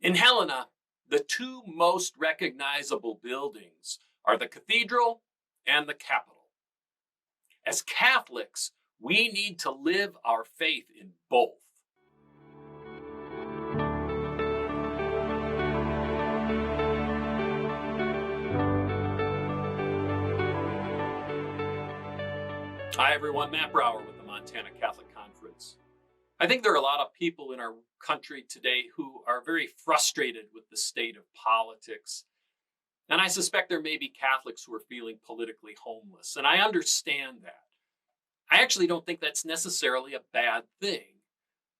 In Helena, the two most recognizable buildings are the cathedral and the Capitol. As Catholics, we need to live our faith in both. Hi everyone, Matt Brower with the Montana Catholic Conference. I think there are a lot of people in our country today who are very frustrated with the state of politics. And I suspect there may be Catholics who are feeling politically homeless. And I understand that. I actually don't think that's necessarily a bad thing.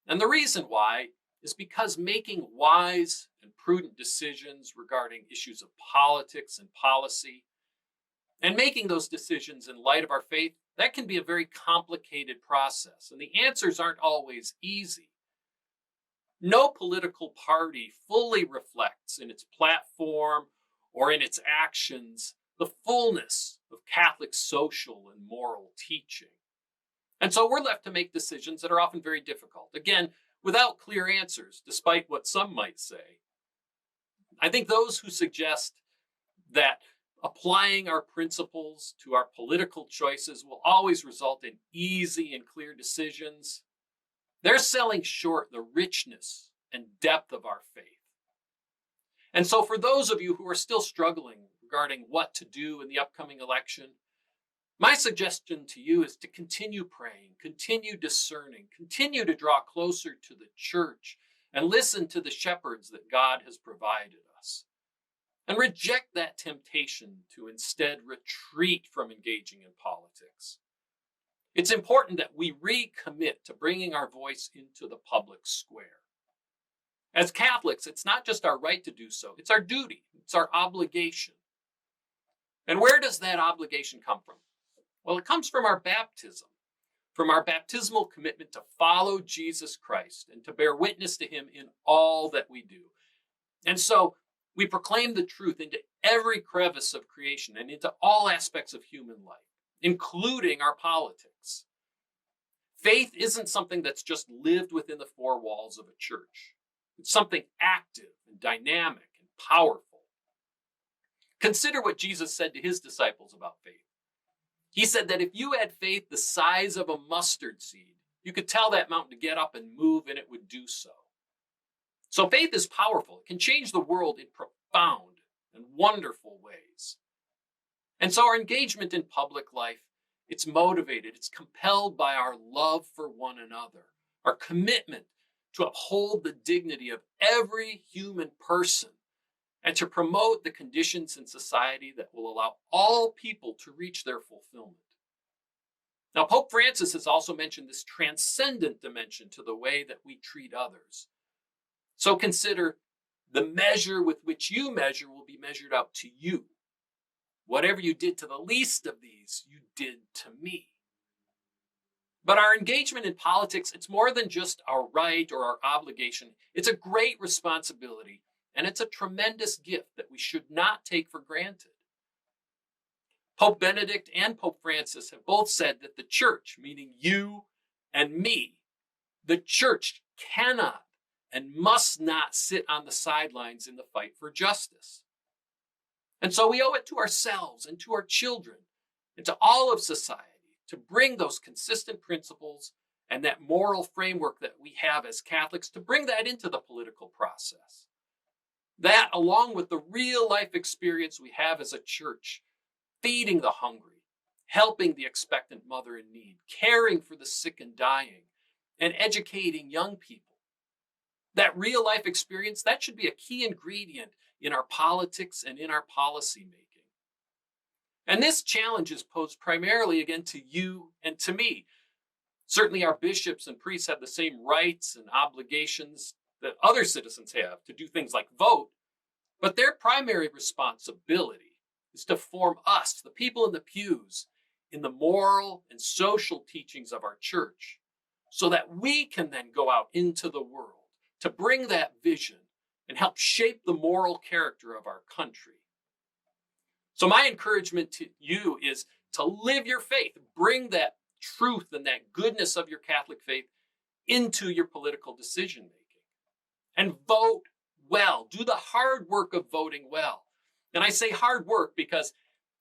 And the reason why is because making wise and prudent decisions regarding issues of politics and policy, and making those decisions in light of our faith, that can be a very complicated process, and the answers aren't always easy. No political party fully reflects in its platform or in its actions the fullness of Catholic social and moral teaching. And so we're left to make decisions that are often very difficult, again, without clear answers, despite what some might say. I think those who suggest that applying our principles to our political choices will always result in easy and clear decisions, they're selling short the richness and depth of our faith. And so for those of you who are still struggling regarding what to do in the upcoming election, my suggestion to you is to continue praying, continue discerning, continue to draw closer to the church and listen to the shepherds that God has provided us. And reject that temptation to instead retreat from engaging in politics. It's important that we recommit to bringing our voice into the public square. As Catholics, it's not just our right to do so, it's our duty, it's our obligation. And where does that obligation come from? Well, it comes from our baptism, from our baptismal commitment to follow Jesus Christ and to bear witness to him in all that we do. And so, we proclaim the truth into every crevice of creation and into all aspects of human life, including our politics. Faith isn't something that's just lived within the four walls of a church. It's something active and dynamic and powerful. Consider what Jesus said to his disciples about faith. He said that if you had faith the size of a mustard seed, you could tell that mountain to get up and move and it would do so. So faith is powerful. It can change the world in profound and wonderful ways. And so our engagement in public life, it's motivated, it's compelled by our love for one another, our commitment to uphold the dignity of every human person, and to promote the conditions in society that will allow all people to reach their fulfillment. Now, Pope Francis has also mentioned this transcendent dimension to the way that we treat others. So consider the measure with which you measure will be measured out to you. Whatever you did to the least of these, you did to me. But our engagement in politics, it's more than just our right or our obligation. It's a great responsibility, and it's a tremendous gift that we should not take for granted. Pope Benedict and Pope Francis have both said that the church, meaning you and me, the church cannot and must not sit on the sidelines in the fight for justice. And so we owe it to ourselves and to our children and to all of society to bring those consistent principles and that moral framework that we have as Catholics, to bring that into the political process. That, along with the real life experience we have as a church, feeding the hungry, helping the expectant mother in need, caring for the sick and dying, and educating young people. That real life experience, that should be a key ingredient in our politics and in our policy making. And this challenge is posed primarily, again, to you and to me. Certainly our bishops and priests have the same rights and obligations that other citizens have to do things like vote, but their primary responsibility is to form us, the people in the pews, in the moral and social teachings of our church, so that we can then go out into the world to bring that vision and help shape the moral character of our country. So my encouragement to you is to live your faith, bring that truth and that goodness of your Catholic faith into your political decision making, and vote well. Do the hard work of voting well. And I say hard work because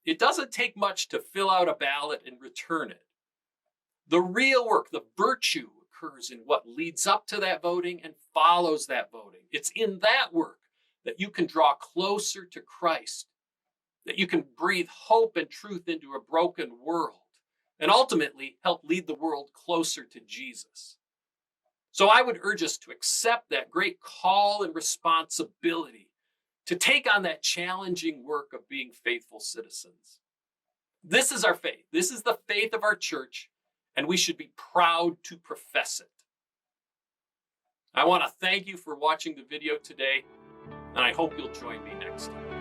it doesn't take much to fill out a ballot and return it. The real work, the virtue, occurs in what leads up to that voting and follows that voting. It's in that work that you can draw closer to Christ, that you can breathe hope and truth into a broken world, and ultimately help lead the world closer to Jesus. So I would urge us to accept that great call and responsibility to take on that challenging work of being faithful citizens. This is our faith. This is the faith of our church, and we should be proud to profess it. I want to thank you for watching the video today, and I hope you'll join me next time.